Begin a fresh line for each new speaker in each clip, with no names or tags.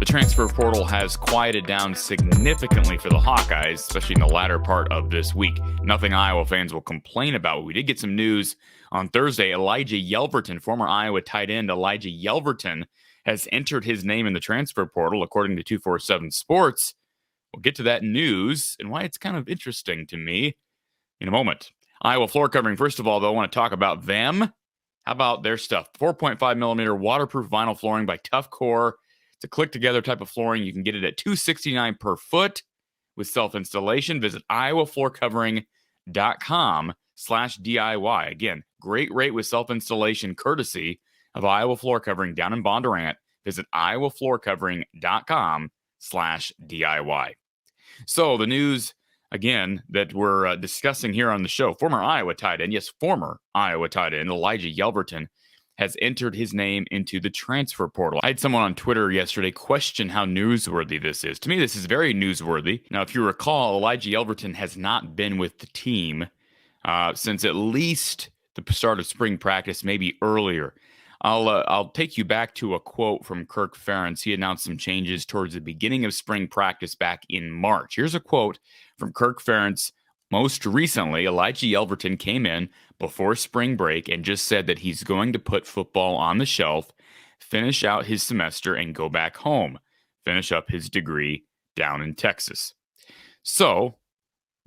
transfer portal has quieted down significantly for the Hawkeyes, especially in the latter part of this week. Nothing Iowa fans will complain about. We did get some news on Thursday. Elijah Yelverton, former Iowa tight end Elijah Yelverton, has entered his name in the transfer portal, according to 247 Sports. We'll get to that news and why it's kind of interesting to me in a moment. Iowa floor covering. First of all, though, I want to talk about them. How about their stuff? 4.5 millimeter waterproof vinyl flooring by Tough Core. It's a click-together type of flooring. You can get it at $269 per foot with self-installation. Visit iowafloorcovering.com/DIY. Again, great rate with self-installation courtesy of Iowa Floor Covering down in Bondurant. Visit iowafloorcovering.com/DIY. So the news, again, that we're discussing here on the show, former Iowa tight end, yes, former Iowa tight end, Elijah Yelverton, has entered his name into the transfer portal. I had someone on Twitter yesterday question how newsworthy this is. To me, this is very newsworthy. Now, if you recall, Elijah Yelverton has not been with the team since at least the start of spring practice, maybe earlier. I'll take you back to a quote from Kirk Ferentz. He announced some changes towards the beginning of spring practice back in March. Here's a quote from Kirk Ferentz. Most recently, Elijah Yelverton came in before spring break and just said that he's going to put football on the shelf, finish out his semester, and go back home, finish up his degree down in Texas. So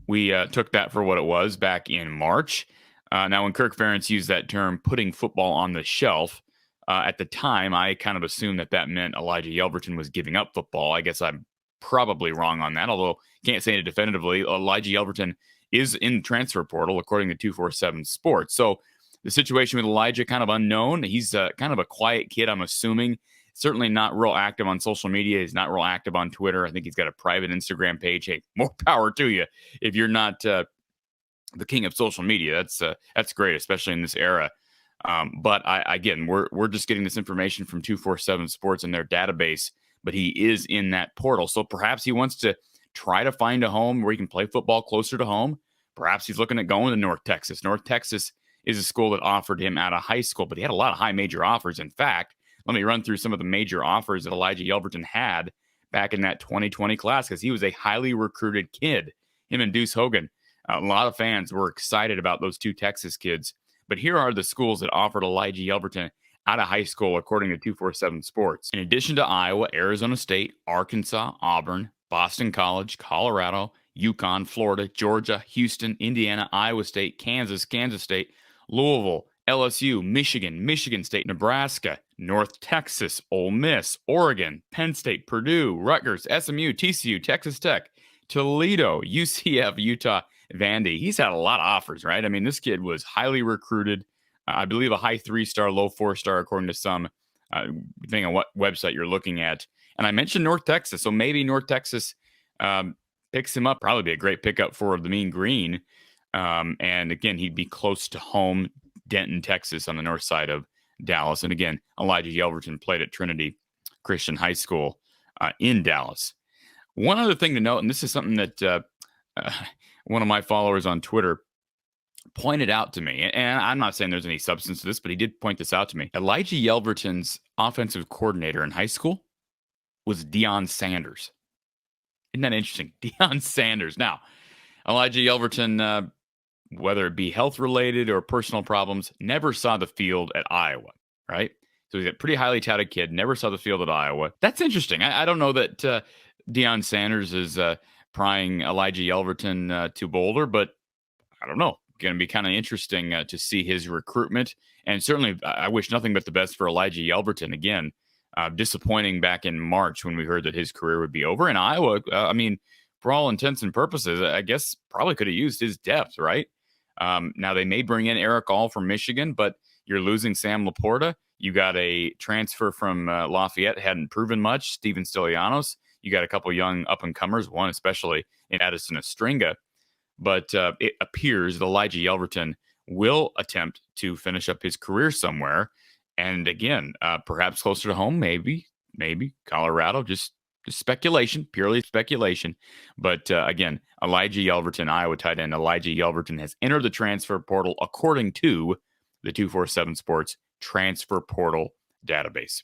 we took that for what it was back in March. Now, when Kirk Ferentz used that term, putting football on the shelf, at the time, I kind of assumed that meant Elijah Yelverton was giving up football. I guess I'm probably wrong on that, although can't say it definitively. Elijah Yelverton is in the transfer portal, according to 247 Sports. So the situation with Elijah, kind of unknown. He's kind of a quiet kid, I'm assuming. Certainly not real active on social media. He's not real active on Twitter. I think he's got a private Instagram page. Hey, more power to you if you're not the king of social media. That's great, especially in this era. But again, we're just getting this information from 247 Sports in their database. But he is in that portal, so perhaps he wants to try to find a home where he can play football closer to home. Perhaps he's looking at going to North Texas. North Texas is a school that offered him out of high school, but he had a lot of high major offers. In fact, let me run through some of the major offers that Elijah Yelverton had back in that 2020 class, because he was a highly recruited kid. Him and Deuce Hogan. A lot of fans were excited about those two Texas kids. But here are the schools that offered Elijah Yelverton out of high school, according to 247 Sports. In addition to Iowa, Arizona State, Arkansas, Auburn, Boston College, Colorado, UConn, Florida, Georgia, Houston, Indiana, Iowa State, Kansas, Kansas State, Louisville, LSU, Michigan, Michigan State, Nebraska, North Texas, Ole Miss, Oregon, Penn State, Purdue, Rutgers, SMU, TCU, Texas Tech, Toledo, UCF, Utah, Vandy. He's had a lot of offers, right? I mean, this kid was highly recruited. I believe a high 3-star, low 4-star, according to some, depending on what website you're looking at. And I mentioned North Texas, so maybe North Texas picks him up. Probably be a great pickup for the Mean Green. And again, he'd be close to home, Denton, Texas, on the north side of Dallas. And again, Elijah Yelverton played at Trinity Christian High School in Dallas. One other thing to note, and this is something that one of my followers on Twitter pointed out to me, and I'm not saying there's any substance to this, but he did point this out to me. Elijah Yelverton's offensive coordinator in high school was Deion Sanders. Isn't that interesting? Deion Sanders. Now, Elijah Yelverton, whether it be health-related or personal problems, never saw the field at Iowa, right? So he's a pretty highly touted kid, never saw the field at Iowa. That's interesting. I don't know that Deion Sanders is prying Elijah Yelverton to Boulder, but I don't know. Going to be kind of interesting to see his recruitment. And certainly, I wish nothing but the best for Elijah Yelverton. Again, disappointing back in March when we heard that his career would be over. In Iowa, I mean, for all intents and purposes, I guess probably could have used his depth, right? Now, they may bring in Eric All from Michigan, but you're losing Sam Laporta. You got a transfer from Lafayette, hadn't proven much, Steven Stilianos. You got a couple young up-and-comers, one especially in Addison Estringa. But it appears that Elijah Yelverton will attempt to finish up his career somewhere. And again, perhaps closer to home, maybe Colorado, just speculation, purely speculation. But again, Elijah Yelverton, Iowa tight end Elijah Yelverton has entered the transfer portal according to the 247 Sports transfer portal database.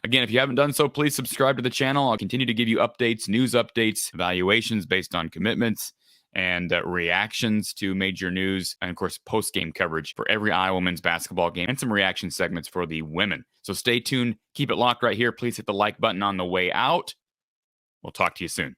Again, if you haven't done so, please subscribe to the channel. I'll continue to give you updates, news updates, evaluations based on commitments, and reactions to major news, and of course, post-game coverage for every Iowa men's basketball game, and some reaction segments for the women. So stay tuned. Keep it locked right here. Please hit the like button on the way out. We'll talk to you soon.